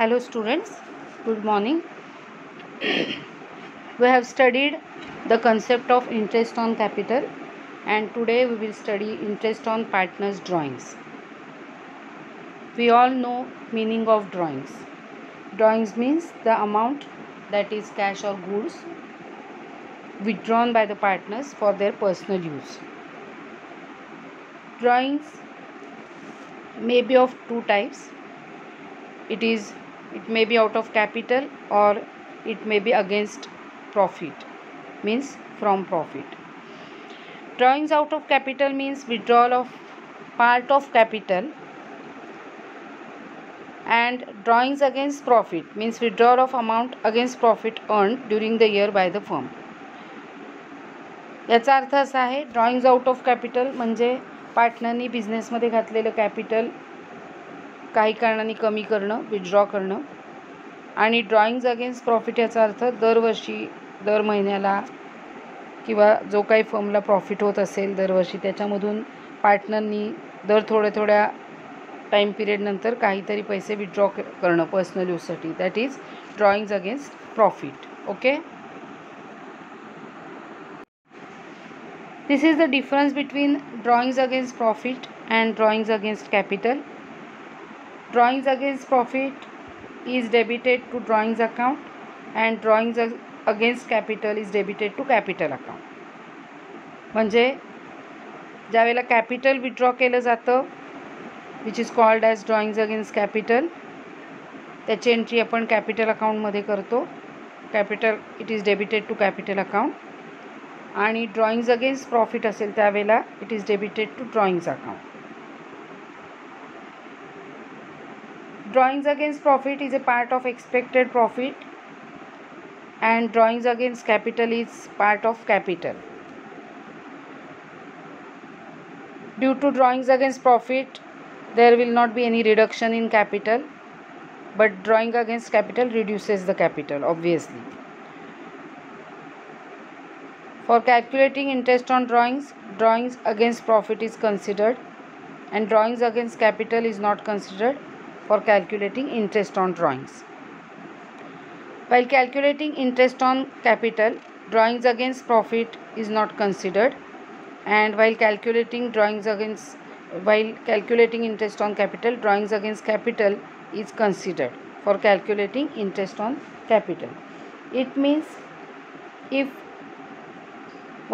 Hello students, good morning. We have studied the concept of interest on capital and today we will study interest on partners drawings. We all know meaning of drawings. Drawings means the amount, that is cash or goods, withdrawn by the partners for their personal use. Drawings may be of two types. It may be out of capital or it may be against profit, means from profit. Drawings out of capital means withdrawal of part of capital, and drawings against profit means withdrawal of amount against profit earned during the year by the firm. याचा अर्थ असा आहे, drawings out of capital म्हणजे पार्टनरनी बिझनेसमध्ये घातलेलं capital काही कारणाने कमी करणं, विथड्रॉ करणं. आणि ड्रॉइंग्स अगेन्स्ट प्रॉफिट याचा अर्थ दरवर्षी, दर महिन्याला किंवा जो काही फर्मला प्रॉफिट होत असेल दरवर्षी त्याच्यामधून पार्टनरनी दर थोड्या टाईम पिरियडनंतर काहीतरी पैसे विथड्रॉ करणं पर्सनल यूजसाठी. That is drawings against profit. Okay, this is the difference between drawings against profit and drawings against capital. Drawings against profit is debited to drawings account and drawings against capital is debited to capital account. म्हणजे ज्यावेळेला capital withdraw केलं जातं which is called as drawings against capital, त्याची entry आपण capital अकाउंटमध्ये करतो. Capital it is debited to capital account. आणि drawings against profit असेल त्यावेळेला it is debited to drawings account. Drawings against profit is a part of expected profit and drawings against capital is part of capital. Due to drawings against profit there will not be any reduction in capital, but drawing against capital reduces the capital obviously. For calculating interest on drawings, drawings against profit is considered and drawings against capital is not considered for calculating interest on drawings. While calculating interest on capital, drawings against profit is not considered, and while calculating interest on capital, drawings against capital is considered for calculating interest on capital. It means if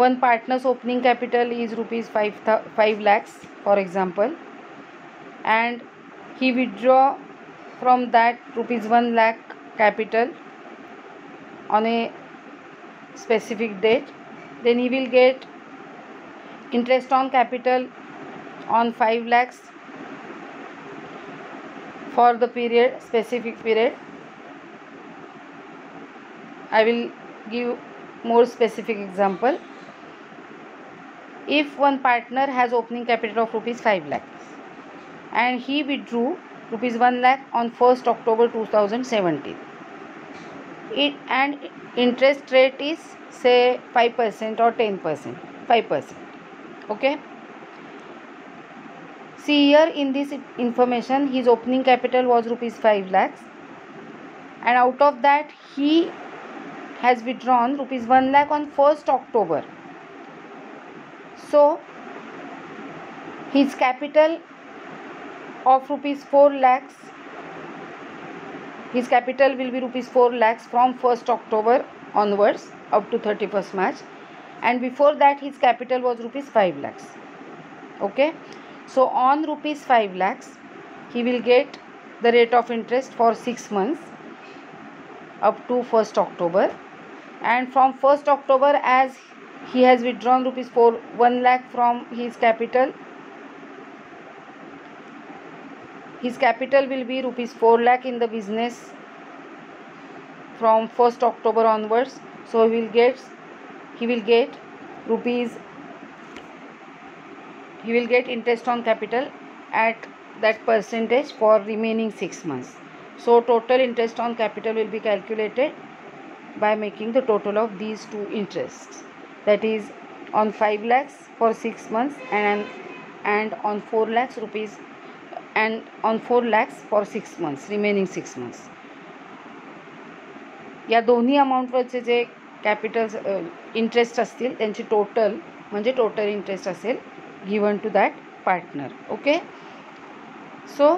one partner's opening capital is rupees 5 lakhs for example, and he withdraw from that rupees 1 lakh capital on a specific date, then he will get interest on capital on 5 lakhs for the specific period. I will give more specific example. If one partner has opening capital of rupees 5 lakhs and he withdrew rupees 1 lakh on 1st October 2017, and interest rate is say 5% or 10%, 5%. Okay, see here in this information his opening capital was rupees 5 lakhs and out of that he has withdrawn rupees 1 lakh on 1st October. So his capital of rupees 4 lakhs, his capital will be rupees 4 lakhs from 1st October onwards up to 31st March, and before that his capital was rupees 5 lakhs. Okay, so on rupees 5 lakhs he will get the rate of interest for 6 months up to 1st October, and from 1st October as he has withdrawn rupees 1 lakh from his capital, his capital will be rupees 4 lakh in the business from 1st October onwards. So he will get interest on capital at that percentage for remaining 6 months. So total interest on capital will be calculated by making the total of these two interests, that is on 5 lakhs for 6 months and on 4 lakhs rupees and on 4 lakhs for 6 months, remaining 6 months. या दोन्ही अमाऊंटवरचे जे capital interest असतील त्यांची total म्हणजे total interest असेल given to that partner. Okay, so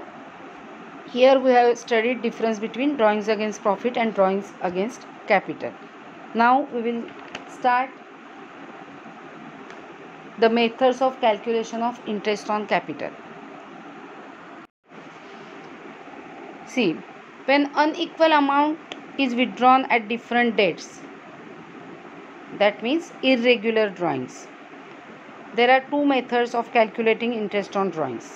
here we have studied difference between drawings against profit and drawings against capital. Now we will start the methods of calculation of interest on capital. See, when unequal amount is withdrawn at different dates, that means irregular drawings, there are two methods of calculating interest on drawings.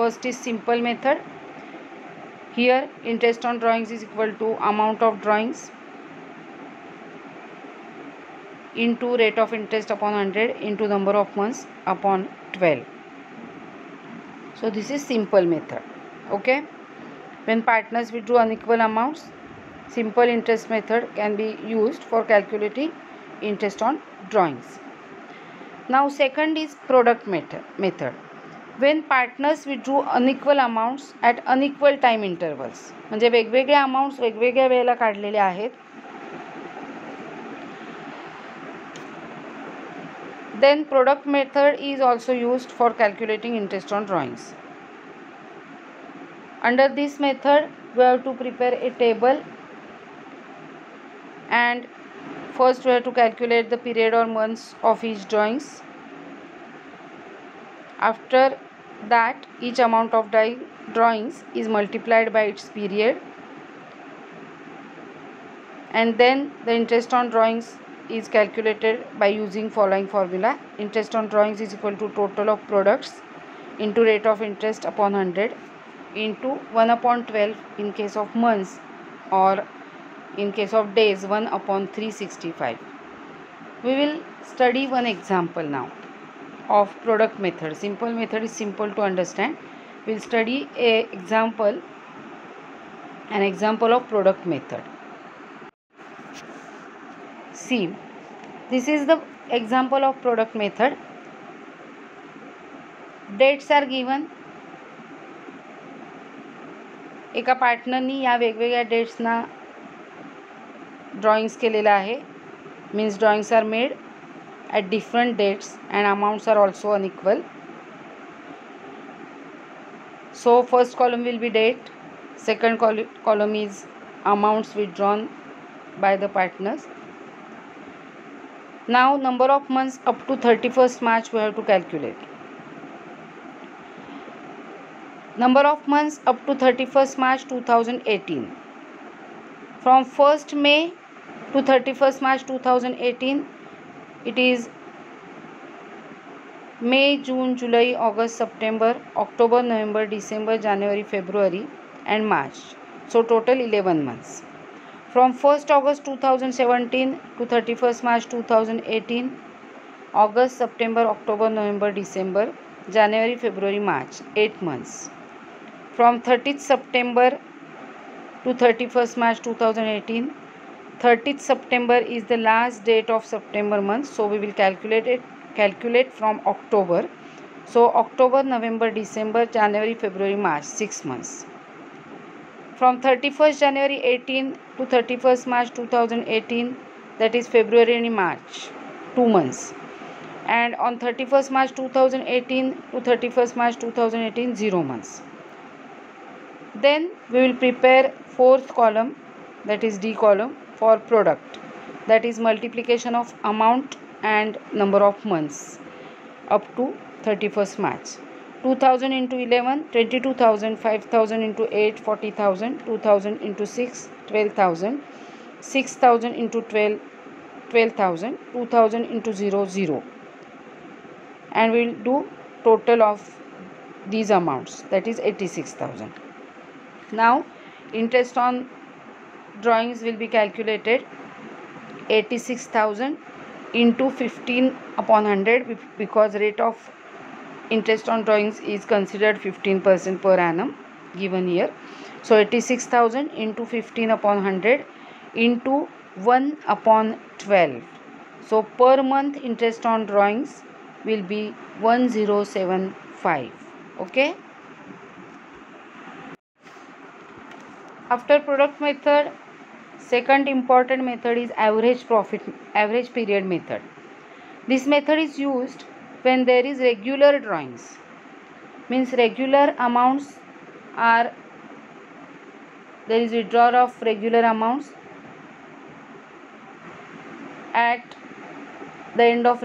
First is simple method. Here interest on drawings is equal to amount of drawings into rate of interest upon 100 into number of months upon 12. So this is simple method. Okay, when partners withdraw unequal amounts, simple interest method can be used for calculating interest on drawings. Now second is product method. When partners withdraw unequal amounts at unequal time intervals, म्हणजे वेगवेगळे amounts वेगवेगळ्या वेळेला काढलेले आहेत, then product method is also used for calculating interest on drawings. Under this method we have to prepare a table, and first we have to calculate the period or months of each drawings. After that each amount of drawings is multiplied by its period, and then the interest on drawings is calculated by using following formula. Interest on drawings is equal to total of products into rate of interest upon 100 into 1 upon 12 in case of months, or in case of days 1 upon 365. We will study one example now of product method. Simple method is simple to understand. We will study an example of product method. See, this is the example of product method. Dates are given. एका पार्टनरनी या वेगवेगळ्या डेट्सना drawings केलेलं आहे. Means drawings are made at different dates and amounts are also unequal. So first column will be date, second column is amounts withdrawn by the partners. Now number of months up to 31st March we have to calculate. Number of months up to 31st March 2018. From 1st May to 31st March 2018, it is May, June, July, August, September, October, November, December, January, February and March. So total 11 months. From 1st August 2017 to 31st March 2018, August, September, October, November, December, January, February, March, 8 months. From 30th September to 31st March 2018, 30th September is the last date of September month, so we will calculate from October. So October, November, December, January, February, March, 6 months. From 31st January 18 to 31st March 2018, that is February and March, 2 months. And on 31st March 2018 to 31st March 2018, 0 months. Then we will prepare fourth column, that is D column, for product, that is multiplication of amount and number of months up to 31st March. 2000 into 11, 22,000, 5,000 into 8, 40,000, 2,000 into 6, 12,000, 6,000 into 12, 12,000, 2,000 into 0, 0. And we will do total of these amounts, that is 86,000. Now interest on drawings will be calculated. 86,000 into 15 upon 100, because rate of interest on drawings is considered 15% per annum given here. So 86,000 into 15 upon 100 into 1 upon 12. So per month interest on drawings will be 1075. Okay. After product method, Second important method is average period method. This method is used when there is regular drawings. Means regular amounts are, there is withdrawal of regular amounts at the end of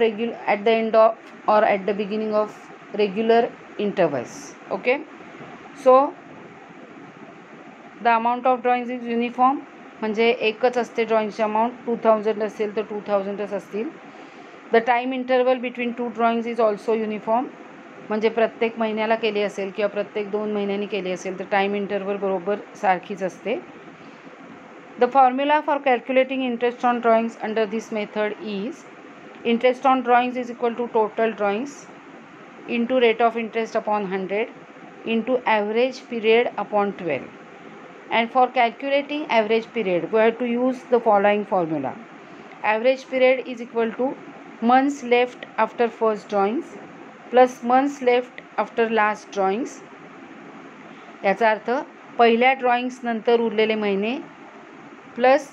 or at the beginning of regular intervals. Okay, so the amount of drawings is uniform, म्हणजे एकच असते ड्रॉइंगची amount 2000 असेल तर 2000च असतील. The time interval between two drawings is also uniform, म्हणजे प्रत्येक महिन्याला केली असेल किंवा प्रत्येक 2 महिन्यांनी केली असेल तर टाईम इंटरवल बरोबर सारखीच असते. The formula for calculating interest on drawings under this method is interest on drawings is equal to total drawings into rate of interest upon 100 into average period upon 12. And for calculating average period, we have to use the following formula. Average period is equal to months left after first drawings plus months left after last drawings. याचा अर्थ पहिल्या drawings नंतर उरलेले महिने plus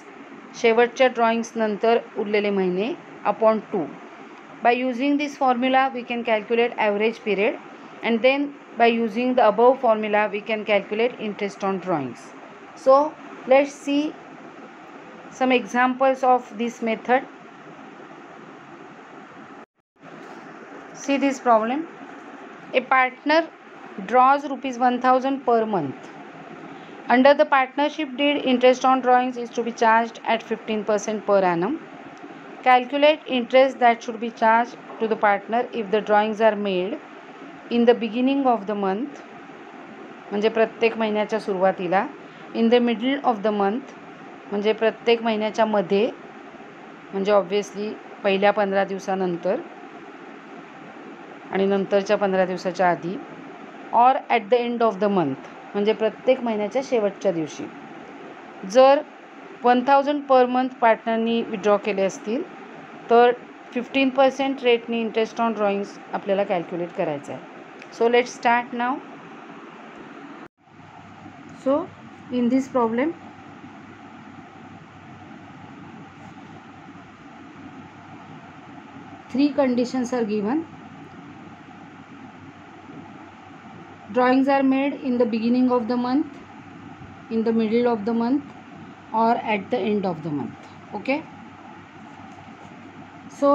शेवटच्या drawings नंतर उरलेले महिने upon 2. By using this formula we can calculate average period, and then by using the above formula we can calculate interest on drawings. So let's see some examples of this method. See this problem. A partner draws ₹1000 per month. Under the partnership deed, interest on drawings is to be charged at 15% per annum. Calculate interest that should be charged to the partner if the drawings are made in the beginning of the month, म्हणजे प्रत्येक महिन्याच्या सुरुवातीला, in the middle of the month म्हणजे प्रत्येक महिन्याच्या मध्ये, म्हणजे obviously पहिल्या 15 दिवसानंतर आणि नंतरच्या 15 दिवसाच्या आधी, or at the end of the month म्हणजे प्रत्येक महिन्याच्या शेवटच्या दिवशी. जर 1000 पर मंथ पार्टनरनी विड्रॉ केले असतील तर 15% रेटनी इंटरेस्ट ऑन ड्रॉइंग्स आपल्याला कॅल्क्युलेट करायचं आहे. So let start now. So in this problem, three conditions are given. Drawings are made in the beginning of the month, in the middle of the month, or at the end of the month. Okay, so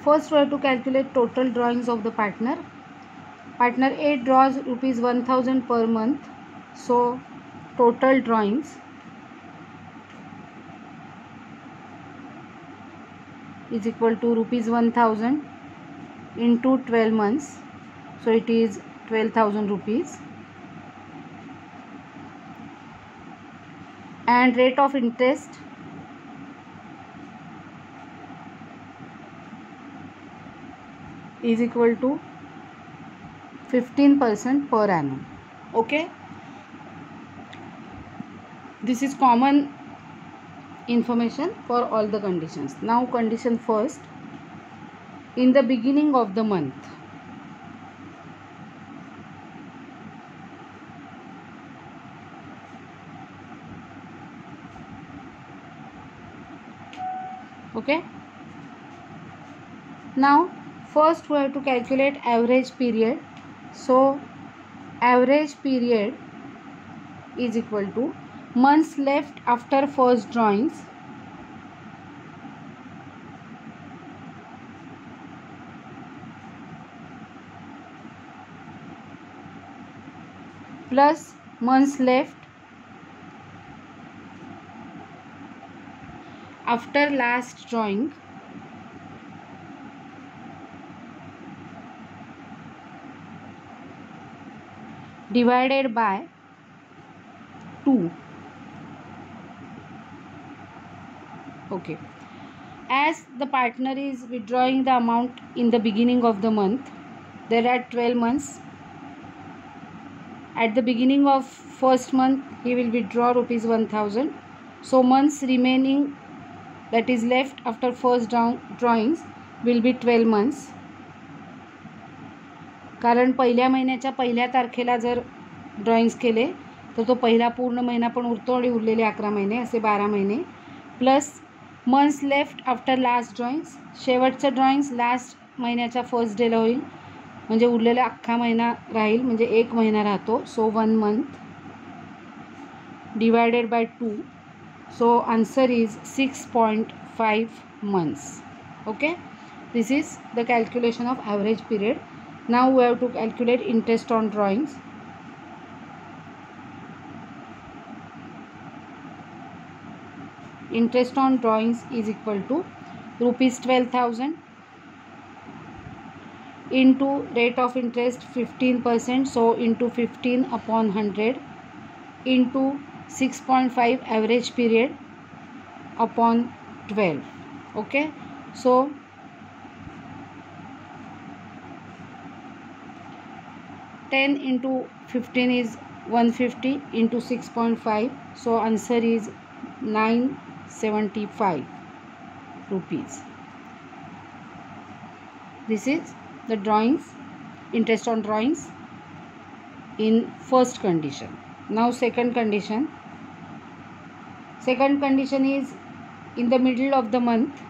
first we have to calculate total drawings of the partner. Partner A draws ₹1000 per month, so total drawings is equal to ₹1000 into 12 months, so it is 12,000 rupees. And rate of interest is equal to 15% per annum. Okay, this is common information for all the conditions. Now condition first, in the beginning of the month. Okay, now first we have to calculate average period. So average period is equal to months left after first drawings plus months left after last drawing divided by 2. Okay, as the partner is withdrawing the amount in the beginning of the month, there are 12 months. At the beginning of first month he will withdraw ₹1000, so months remaining that is left after first drawings will be 12 months. कारण पहिल्या महिन्याच्या पहिल्या तारखेला जर drawings केले तर तो पहिला पूर्ण महिना पण उरतो आणि उरलेले 11 महिने असे 12 महिने plus months left after last drawings, शेवटचं ड्रॉइंग्स लास्ट महिन्याच्या फर्स्ट डेला होईल, म्हणजे उरलेला अख्खा महिना राहील, म्हणजे 1 महिना राहतो. सो 1 month divided by 2. So answer is 6.5 months. Okay, this is the calculation of average period. Now we have to calculate interest on drawings. Interest on drawings is equal to rupees 12,000 into rate of interest 15%, so into 15 upon 100 into 6.5 average period upon 12. Okay, so 10 into 15 is 150 into 6.5, so answer is 975 rupees. This is the drawings, interest on drawings in first condition. Now second condition. Second condition is in the middle of the month.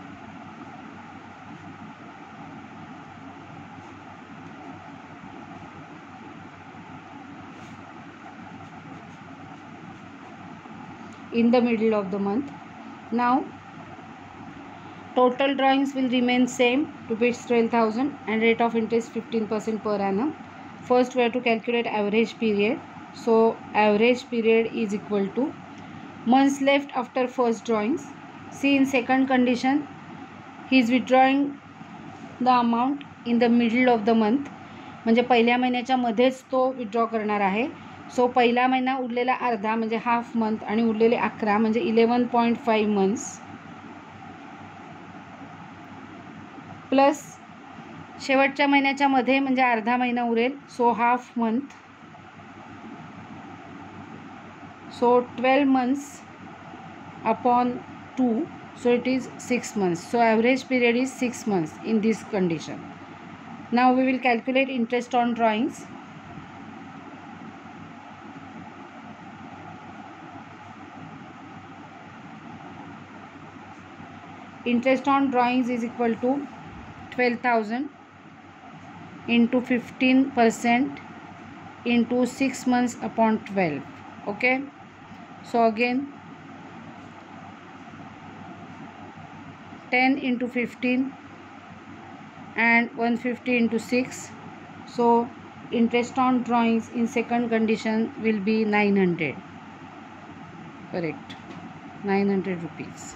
In the middle of the month. Now total drawings will remain same, rupees 12,000 and rate of interest 15% per annum. First we have to calculate average period. So average period is equal to months left after first drawings. See, in second condition he is withdrawing the amount in the middle of the month, म्हणजे पहिल्या महिन्याच्या मध्येच तो withdraw करणार आहे. सो पहिला महिना उरलेला अर्धा म्हणजे हाफ मंथ आणि उरलेले 11 म्हणजे 11.5 months प्लस शेवटच्या महिन्याच्या मध्ये म्हणजे अर्धा महिना उरेल, so half month, so 12 months upon 2, so it is 6 months. So average period is 6 months in this condition. Now we will calculate interest on drawings. Interest on drawings is equal to 12,000 into 15% into 6 months upon 12. Okay, so again 10 into 15 and 150 into 6. So interest on drawings in second condition will be 900. Correct, 900 rupees.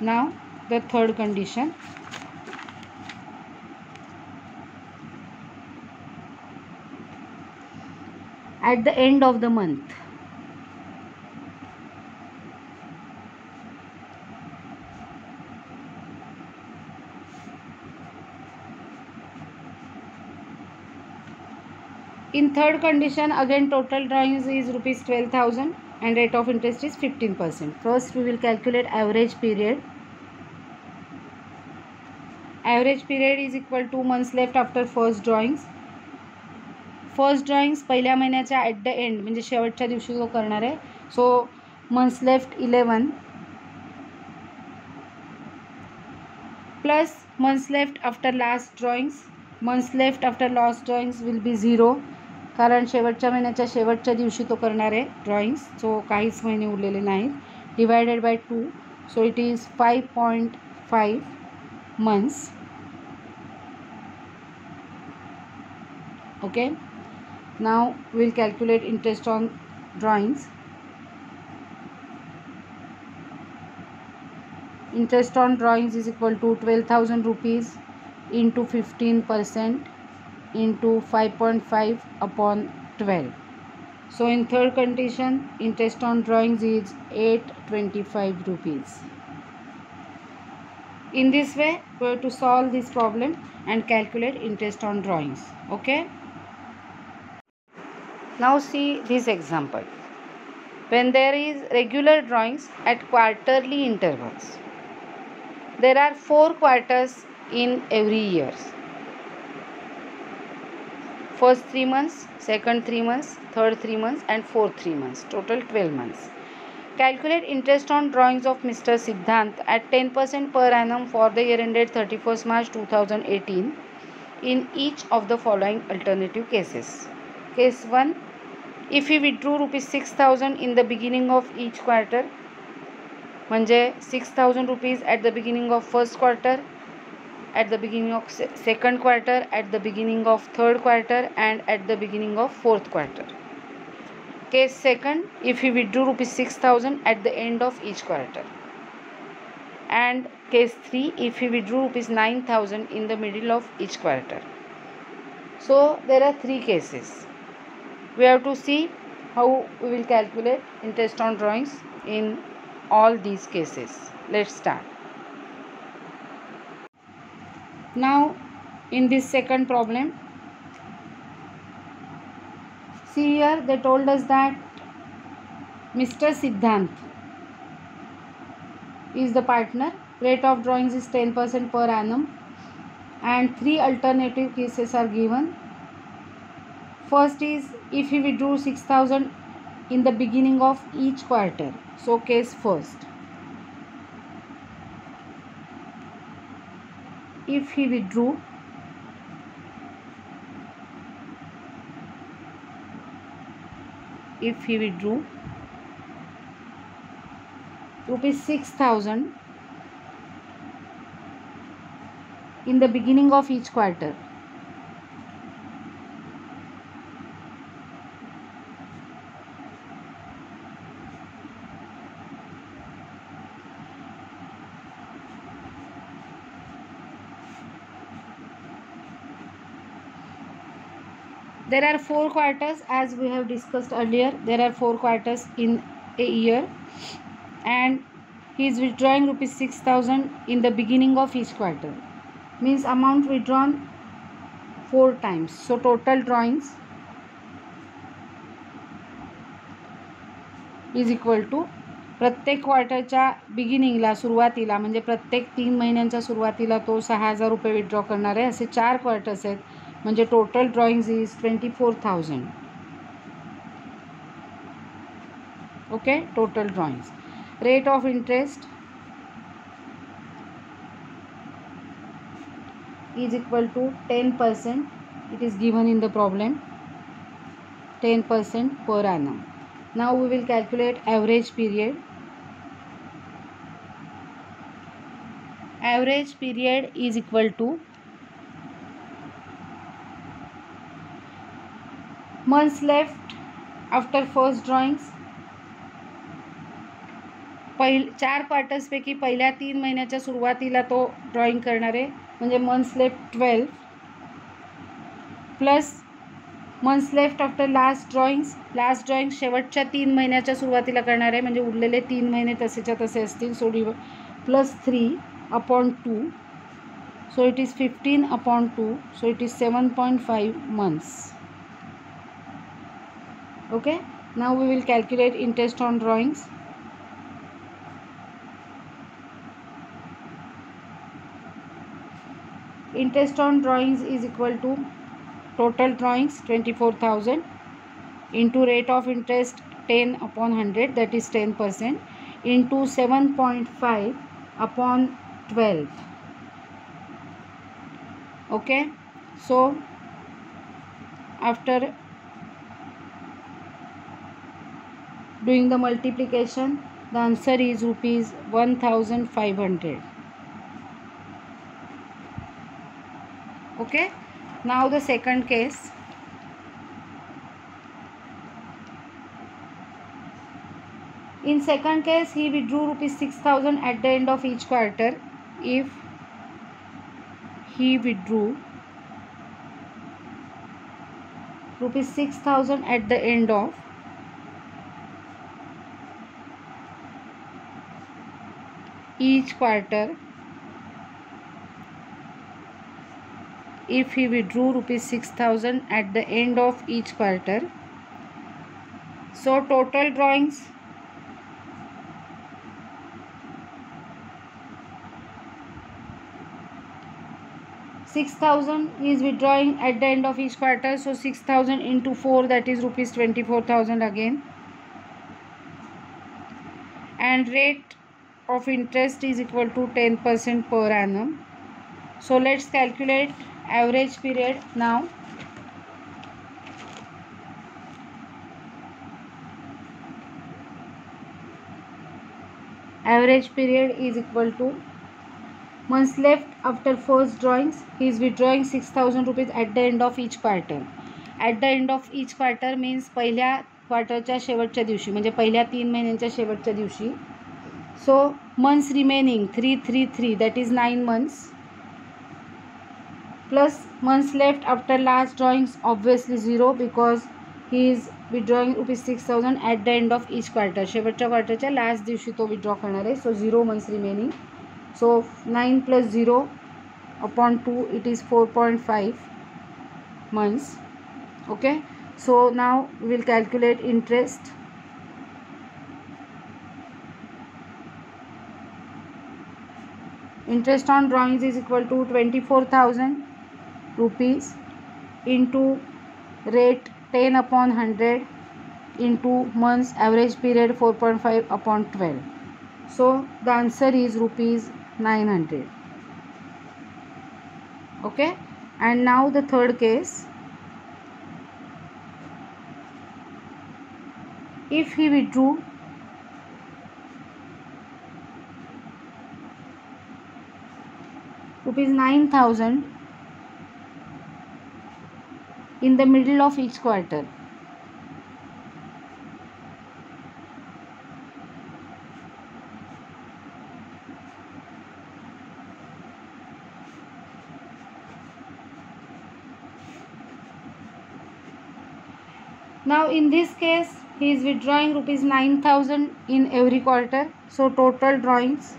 Now the third condition. At the end of the month, in third condition again total drawings is rupees 12,000 and rate of interest is 15%. First we will calculate average period. Average period is equal to months left after first drawings. First drawings पहिल्या महिन्याच्या at the end म्हणजे शेवटच्या दिवशी जो करणार आहे. So months left 11 plus months left after last drawings. Months left after last drawings will be 0, कारण शेवटच्या महिन्याच्या शेवटच्या दिवशी तो करणार आहे ड्रॉइंग्स, सो काहीच महिने उरलेले नाहीत. Divided by 2, so it is 5.5 months. Okay, now we will calculate interest on drawings. Interest on drawings is equal to 12,000 rupees into 15% into 5.5 upon 12. So in third condition interest on drawings is 825 rupees. In this way we have to solve this problem and calculate interest on drawings. Okay, now see this example. When there is regular drawings at quarterly intervals, there are 4 quarters in every year. First 3 months, second 3 months, third 3 months and fourth 3 months, total 12 months. Calculate interest on drawings of Mr. Siddhant at 10% per annum for the year ended 31st March 2018 in each of the following alternative cases. Case 1. If he withdrew rupees 6,000 in the beginning of each quarter, म्हणजे 6,000 rupees at the beginning of first quarter, at the beginning of second quarter, at the beginning of third quarter, and at the beginning of fourth quarter. Case 2. If he withdrew rupees 6,000 at the end of each quarter. And case 3. If he withdrew rupees 9,000 in the middle of each quarter. So there are 3 cases. We have to see how we will calculate interest on drawings in all these cases. Let's start. Now in this second problem, see here they told us that Mr. Siddhant is the partner. Rate of drawings is 10% per annum and 3 alternative cases are given. First is if he withdrew 6,000 in the beginning of each quarter. So case first. If he withdrew rupees 6,000 in the beginning of each quarter. There are 4 quarters, as we have discussed earlier. There are 4 quarters in a year, and he is withdrawing rupees 6,000 in the beginning of each quarter. Means amount withdrawn 4 times. So total drawings is equal to प्रत्येक क्वार्टरच्या बिगिनिंगला सुरुवातीला म्हणजे प्रत्येक 3 महिन्यांच्या सुरुवातीला तो 6,000 रुपये withdraw करणार आहे. असे 4 क्वार्टर्स आहेत म्हणजे total drawings is 24,000. Okay, total drawings. Rate of interest is equal to 10%. It is given in the problem, 10% per annum. Now we will calculate average period. Average period is equal to months left after first drawings. 4 क्वार्टर्सपैकी पहिल्या 3 महिन्याच्या सुरुवातीला तो drawing करणार आहे म्हणजे months left 12 plus months left after last drawing शेवटच्या 3 महिन्याच्या सुरुवातीला करणार आहे म्हणजे उरलेले 3 महिने तसेच्या तसे असतील. So plus 3/2. So it is 15/2. So it is 7.5 months. Okay, now we will calculate interest on drawings. Interest on drawings is equal to total drawings 24,000 into rate of interest 10/100, that is 10%, into 7.5/12. Okay, so after doing the multiplication, the answer is rupees 1,500. Okay, now the second case. In second case, he withdrew rupees 6,000 at the end of each quarter. If he withdrew rupees 6,000 at the end of each quarter, if he withdrew rupees 6,000 at the end of each quarter, so total drawings (6,000) is withdrawing at the end of each quarter. So 6,000 into 4, that is rupees 24,000 again. and rate of interest is equal to 10% per annum. So let's calculate average period now. Average period is equal to months left after first drawings. He is withdrawing 6,000 rupees at the end of each quarter. At the end of each quarter means पहिल्या क्वार्टरच्या शेवटच्या दिवशी, म्हणजे पहिल्या 3 महिन्यांच्या शेवटच्या दिवशी. So months remaining 333, that is 9 months, plus months left after last drawings, obviously 0 because he is withdrawing rupees 6,000 at the end of each quarter. शेवटच्या क्वार्टरच्या last दिवशी तो विड्रॉ करणार आहे. So 0 months remaining. So 9 plus 0 upon 2, it is 4.5 months. Okay, so now we will calculate interest. Interest on drawings is equal to 24,000 rupees into rate 10 upon 100 into months average period 4.5 upon 12. So the answer is rupees 900. Okay, and now the third case. If he withdrew rupees 9,000 in the middle of each quarter, now in this case he is withdrawing rupees 9,000 in every quarter. So total drawings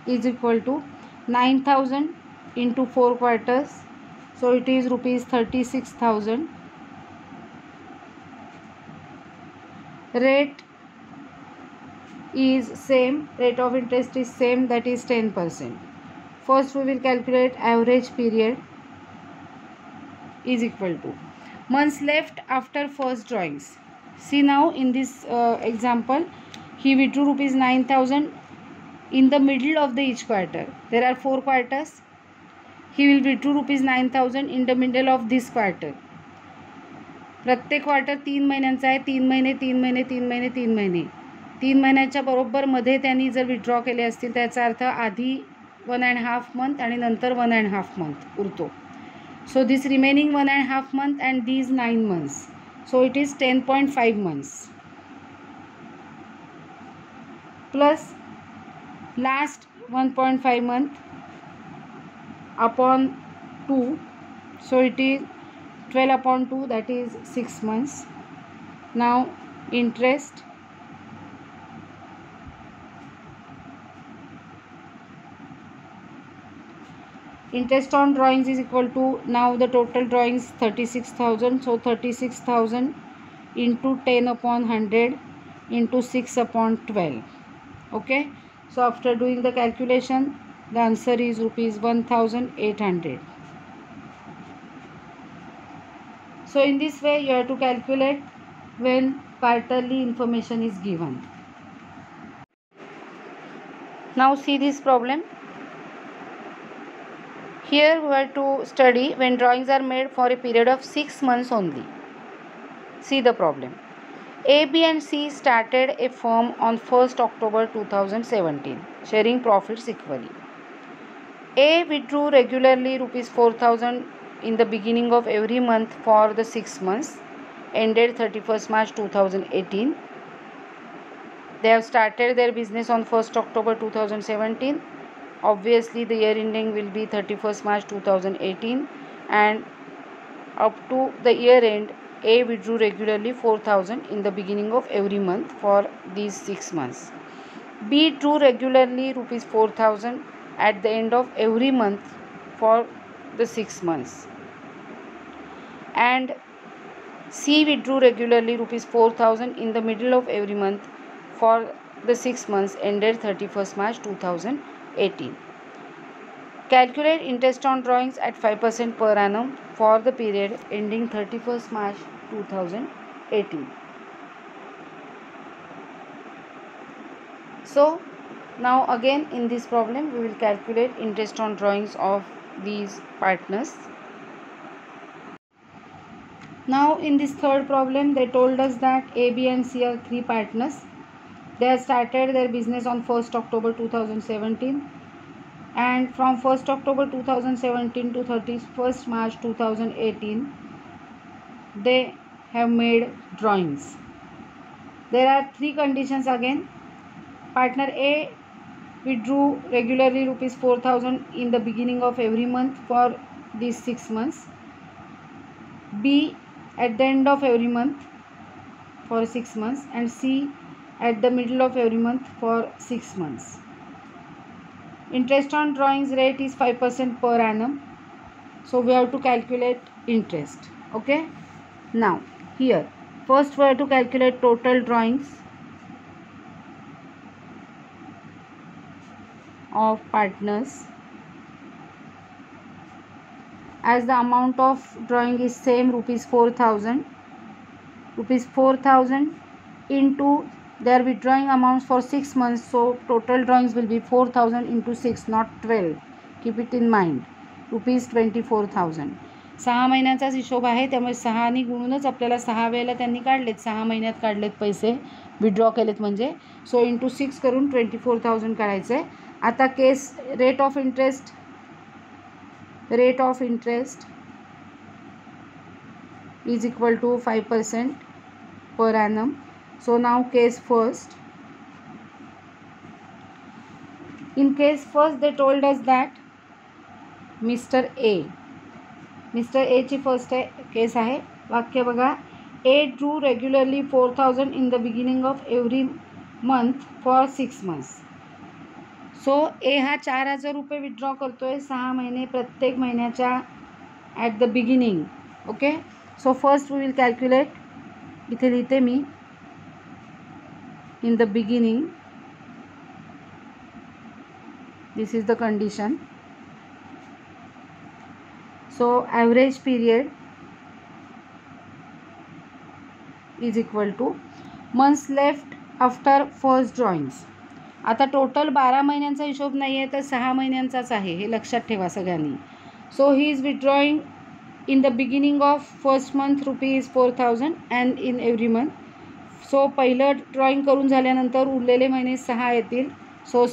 is equal to 9,000 into 4 quarters. So it is rupees 36,000. Rate is same, rate of interest is same, that is 10%. First we will calculate average period is equal to months left after first drawings. See now in this example, he withdrew rupees 9,000 in the middle of the each quarter. There are 4 quarters. He will withdraw rupees 9,000 in the middle of this quarter. प्रत्येक quarter 3 महिन्यांचा आहे. 3 महिने 3 महिने 3 महिने 3 महिने 3 महिन्याच्या बरोबर मध्ये त्यांनी जर विड्रॉ केले असतील त्याचा अर्थ आधी 1.5 month आणि नंतर 1.5 month उरतो. So this remaining 1.5 month and these 9 months. So it is 10.5 months. Plus last 1.5 month upon 2. So it is 12 upon 2, that is 6 months. Now interest. Interest on drawings is equal to, now the total drawings 36,000. So 36,000 into 10 upon 100 into 6 upon 12. Okay, so after doing the calculation, the answer is rupees 1,800. So in this way you have to calculate when quarterly information is given. Now see this problem. Here we have to study when drawings are made for a period of 6 months only. See the problem. A, B and C started a firm on 1st October 2017, sharing profits equally. A withdrew regularly rupees 4,000 in the beginning of every month for the 6 months ended 31st March 2018. They have started their business on 1st October 2017. Obviously the year ending will be 31st March 2018, and up to the year end A withdrew regularly 4,000 in the beginning of every month for these 6 months. B drew regularly rupees 4,000 at the end of every month for the 6 months. And C withdrew regularly rupees 4,000 in the middle of every month for the 6 months ended 31st March 2018. Calculate interest on drawings at 5% per annum for the period ending 31st March 2018. So now again in this problem we will calculate interest on drawings of these partners. Now in this third problem they told us that A, B and C are three partners. They have started their business on 1st October 2017, and from 1st October 2017 to 31st March 2018 they have made drawings. There are three conditions again. Partner A withdrew regularly rupees 4,000 in the beginning of every month for these 6 months. B at the end of every month for 6 months, and C at the middle of every month for 6 months. Interest on drawings rate is 5% per annum. So we have to calculate interest. Okay. Now here first we have to calculate total drawings of partners. As the amount of drawing is same, rupees 4,000. Rupees 4,000 into their withdrawing amounts for 6 months. So total drawings will be 4,000 into 6, not 12. Keep it in mind. Rupees 24,000. 6 महिन्याचाच हिशोब आहे, त्यामुळे 6 गुणूनच आपल्याला 6 वेळेला त्यांनी काढलेत, 6 महिन्यात काढलेत पैसे, विड्रॉ केलेत म्हणजे. सो इंटू 6 करून 24,000 काढायचं आहे. आता case rate of interest is equal to 5% per annum. So now case first. In case first they told us that Mr. A ची फर्स्ट केस आहे. वाक्य बघा. A drew regularly 4,000 in the beginning of every month for 6 months. So A हा 4,000 रुपये withdraw करतोय 6 महिने प्रत्येक महिन्याच्या at the beginning. Okay. So first we will calculate. इथे लिहिते मी in the beginning. This is the condition. So average period is equal to months left after first drawings. आता टोटल 12 महिन्यांचा हिशोब नाही आहे तर 6 महिन्यांचाच आहे, हे लक्षात ठेवा सगळ्यांनी. So he is withdrawing in the beginning of first month rupees 4,000 and in every month. So पहिलं ड्रॉईंग करून झाल्यानंतर उरलेले महिने 6 येतील. So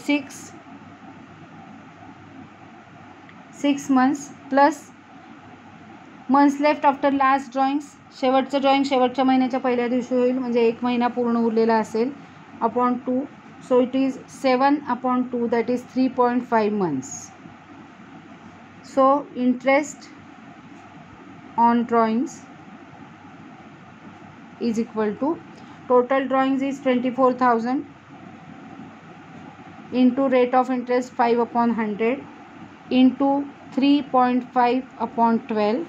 6 months plus months left after last drawings. शेवटचं ड्रॉइंग शेवटच्या महिन्याच्या पहिल्या दिवशी होईल, म्हणजे 1 महिना पूर्ण उरलेला असेल. Upon 2. So it is 7/2, that is 3.5 months. So interest on drawings is equal to total drawings is 24,000 into rate of interest 5/100 into 3.5/12.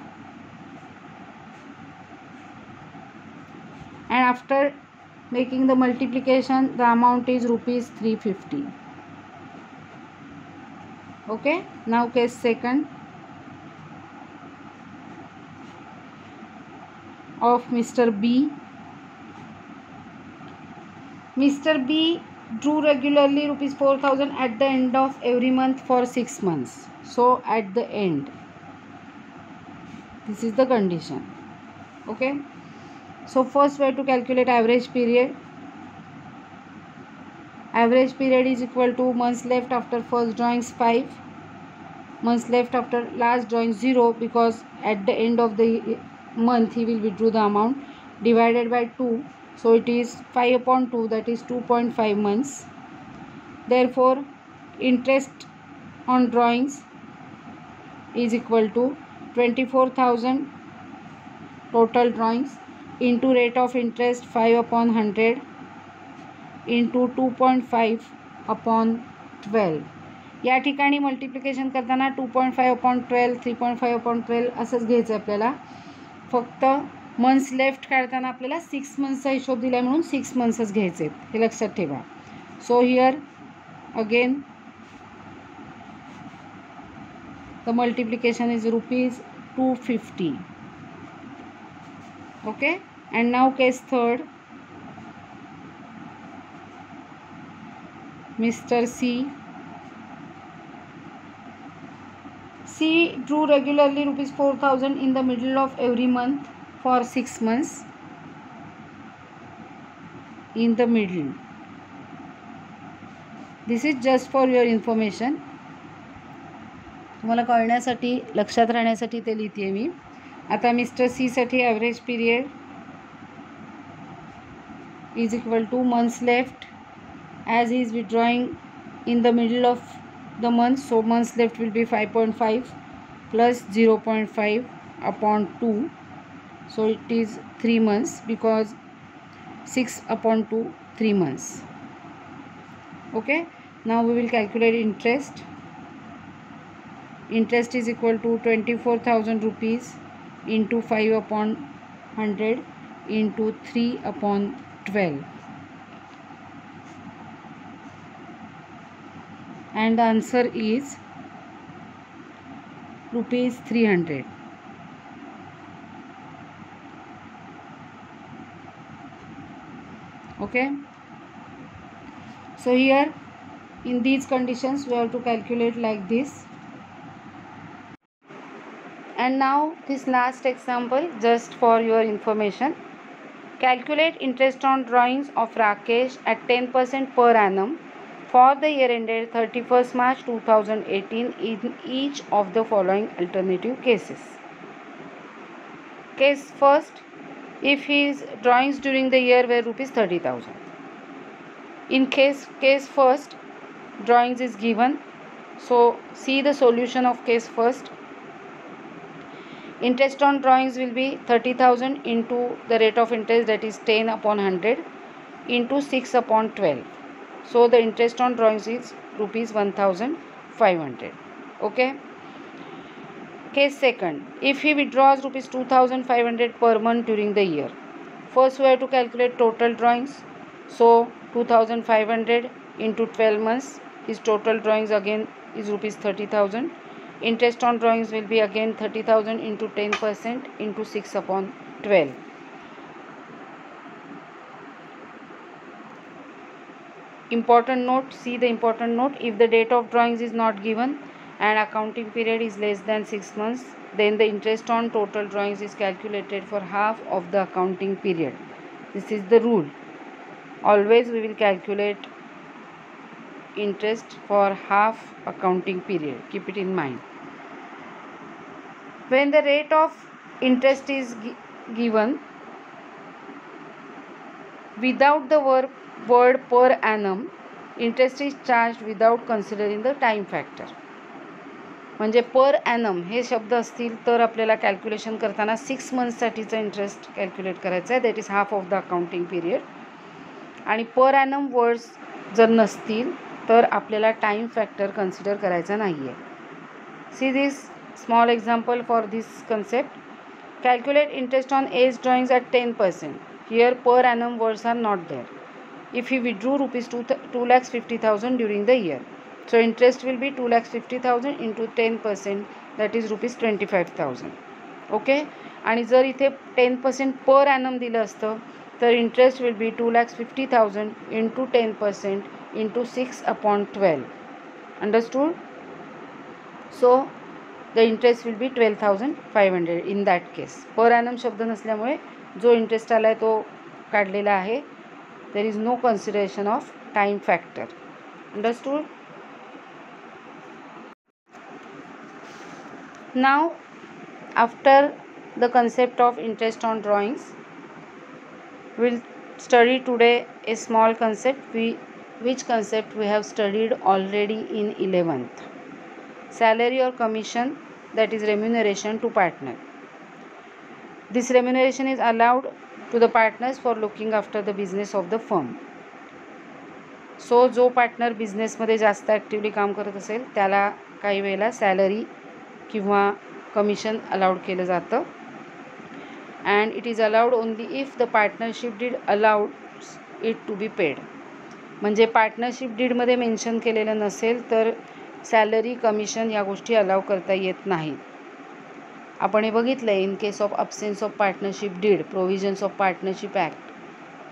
And after making the multiplication the amount is rupees 350. Okay. Now case second of Mr. B. Mr. B drew regularly rupees 4,000 at the end of every month for 6 months. So at the end, this is the condition. Okay. So first we have to calculate average period. Average period is equal to months left after first drawings 5, months left after last drawing 0, because at the end of the month he will withdraw the amount, divided by 2. So it is 5/2, that is 2.5 months. Therefore interest on drawings is equal to 24,000 total drawings into rate of interest 5/100 into 2.5/12. या ठिकाणी multiplication करताना 2.5/12 3.5/12 असंच घ्यायचं आपल्याला. फक्त months left काढताना आपल्याला 6 मंथ्सचा हिशोब दिला म्हणून 6 मंथ्सच घ्यायचे, हे लक्षात ठेवा. So here again the multiplication is rupees 250. Okay. And now case third. Mr. C drew regularly rupees 4,000 in the middle of every month for 6 months. In the middle. This is just for your information. तुम्हाला कळण्यासाठी, लक्षात राहण्यासाठी ते लिहिते मी. आता mister सी साठी average period is equal two months left. As he is withdrawing in the middle of the month, so months left will be 5.5 plus 0.5 upon 2, so it is 3 months, because 6 upon 2 3 months. Okay, now we will calculate interest. Interest is equal to 24,000 rupees into 5 upon 100 into 3 upon 12, and the answer is rupees 300. Okay, so here in these conditions we have to calculate like this. And now this last example, just for your information. Calculate interest on drawings of Rakesh at 10% per annum for the year ended 31st March 2018 in each of the following alternative cases. Case first, if his drawings during the year were rupees 30,000. In case first, drawings is given. So see the solution of case first. Interest on drawings will be 30,000 into the rate of interest, that is 10 upon 100 into 6 upon 12. So the interest on drawings is rupees 1,500. Okay. Case second, if he withdraws rupees 2,500 per month during the year. First we have to calculate total drawings. So 2,500 into 12 months, his total drawings again is rupees 30,000. Interest on drawings will be again 30,000 into 10% into 6 upon 12. Important note, see the important note. If the date of drawings is not given and accounting period is less than 6 months, then the interest on total drawings is calculated for half of the accounting period. This is the rule. Always we will calculate interest for half accounting period. Keep it in mind. When the rate of interest is given without the word per annum, interest is charged without considering the time factor. म्हणजे per annum हे शब्द असतील तर आपल्याला calculation करताना 6 मंथसाठीचा interest calculate करायचा आहे, that is half of the accounting period. आणि per annum words जर नसतील तर आपल्याला टाईम फॅक्टर कन्सिडर करायचा नाही आहे. See this small example for this concept. Calculate interest on as drawings at 10%. Here per annum words are not there. If he withdrew rupees 2,50,000 during the year, so interest will be 2,50,000 into 10%, that is rupees 25,000. Okay, आणि जर इथे 10% per annum दिलं असतं तर interest will be 2,50,000 into 10% into 6 upon 12. Understood? So the interest will be 12,500 in that case. Per annum शब्द नसल्यामुळे जो interest आला आहे तो काढलेला आहे. There is no consideration of time factor. Understood? Now after the concept of interest on drawings, will study today a small concept which concept we have studied already in 11th. Salary or commission, that is remuneration to partner. This remuneration is allowed to the partners for looking after the business of the firm. So जो partner बिझनेसमध्ये जास्त actively काम करत असेल त्याला काही वेळेला salary किंवा कमिशन अलाउड केलं जातं. And it is allowed only if the partnership deed allowed it to be paid. म्हणजे पार्टनरशिप डीडमध्ये मेन्शन केलेलं नसेल तर सॅलरी कमिशन या गोष्टी अलाउ करता येत नाहीत. आपण हे बघितलं आहे in case of absence of partnership deed, provisions of partnership act,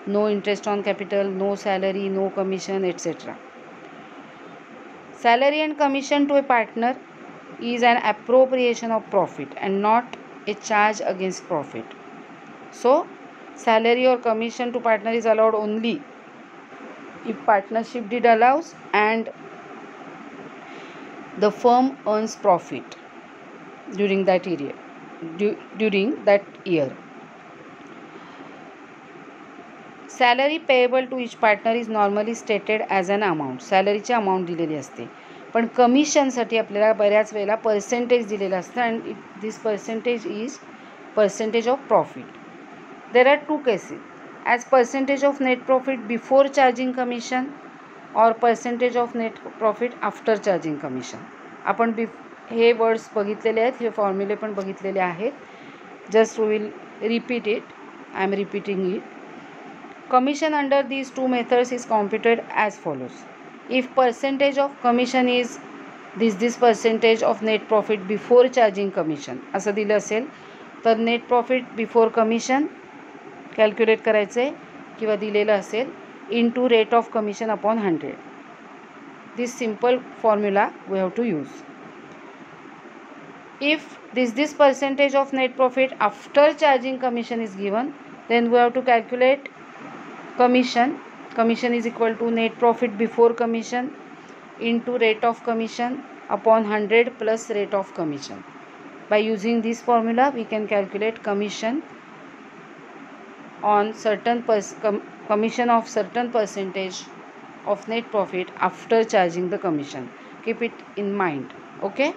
no interest on capital, no salary, no commission etcetera. Salary and commission to a partner is an appropriation of profit and not a charge against profit. So, salary or commission to partner is allowed only if partnership deed allows and the firm earns profit during that year. Salary payable to each partner is normally stated as an amount. सॅलरीची amount दिलेली असते, पण कमिशनसाठी आपल्याला बऱ्याच वेळेला percentage दिलेलं असतं and this percentage is percentage of profit. There are two cases, as percentage of net profit before charging commission और percentage of net profit after charging commission. आपण हे वर्ड्स बघितलेले आहेत, हे फॉर्म्युले पण बघितलेले आहेत. Just we will repeat it. I am repeating it. Commission under these two methods is computed as follows. If percentage of commission is this percentage of net profit before charging commission असं दिलं असेल तर net profit before commission calculate करायचं आहे किंवा दिलेलं असेल into rate of commission upon 100. This simple formula we have to use. If this percentage of net profit after charging commission is given, then we have to calculate commission. Commission is equal to net profit before commission into rate of commission upon 100 plus rate of commission. By using this formula we can calculate commission on commission of certain percentage of net profit after charging the commission. Keep it in mind. Okay.